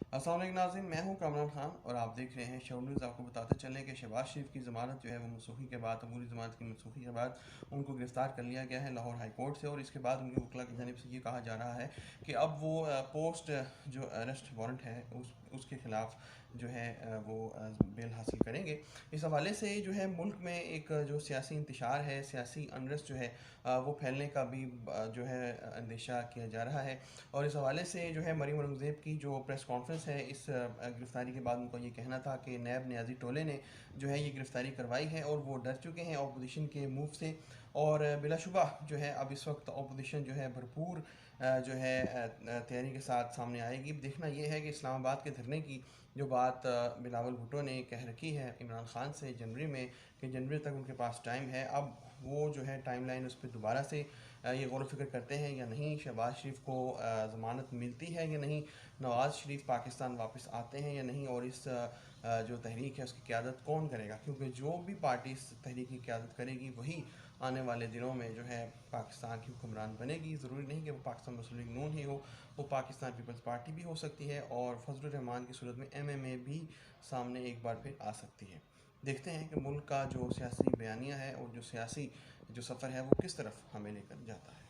अस्सलाम वालेकुम नाज़रीन, मैं हूं कामरान खान और आप देख रहे हैं शो न्यूज़। आपको बताते चलें कि शहबाज शरीफ की ज़मानत जो है वो मनसूखी के बाद, अबूरी ज़मानत की मनसूखी के बाद उनको गिरफ़्तार कर लिया गया है लाहौर हाई कोर्ट से। और इसके बाद उनके वकील की जानिब से ये कहा जा रहा है कि अब वो पोस्ट जो अरेस्ट वारंट है उसके ख़िलाफ़ जो है वो बेल हासिल करेंगे। इस हवाले से जो है मुल्क में एक जो सियासी इंतशार है, सियासी अनरेस्ट जो है वो फैलने का भी जो है अंदेशा किया जा रहा है। और इस हवाले से जो है मरीम औरंगज़ेब की जो प्रेस कॉन्फ्रेंस है इस गिरफ़्तारी के बाद उनका ये कहना था कि नैब न्याजी टोले ने जो है ये गिरफ़्तारी करवाई है और वो डर चुके हैं अपोजिशन के मूव से। और बिलाशुबा जो है अब इस वक्त अपोजिशन जो है भरपूर जो है तैयारी के साथ सामने आएगी। देखना यह है कि इस्लामाबाद के धरने की जो बात बिलावल भुट्टो ने कह रखी है इमरान खान से जनवरी में, कि जनवरी तक उनके पास टाइम है, अब वो जो है टाइम लाइन उस पर दोबारा से ये गौर फिक्र करते हैं या नहीं, शहबाज शरीफ को ज़मानत मिलती है या नहीं, नवाज़ शरीफ पाकिस्तान वापस आते हैं या नहीं, और इस जो तहरीक है उसकी क़यादत कौन करेगा। क्योंकि जो भी पार्टी इस तहरीक की क़यादत करेगी वही आने वाले दिनों में जो है पाकिस्तान की हुक्मरान बनेगी। ज़रूरी नहीं कि वो पाकिस्तान मुस्लिम लीग नून ही हो, वो पाकिस्तान पीपल्स पार्टी भी हो सकती है और फजलुर रहमान की सूरत में MMA भी सामने एक बार फिर आ सकती है। देखते हैं कि मुल्क का जो सियासी बयानिया है और जो सियासी जो सफ़र है वो किस तरफ हमें लेकर जाता है।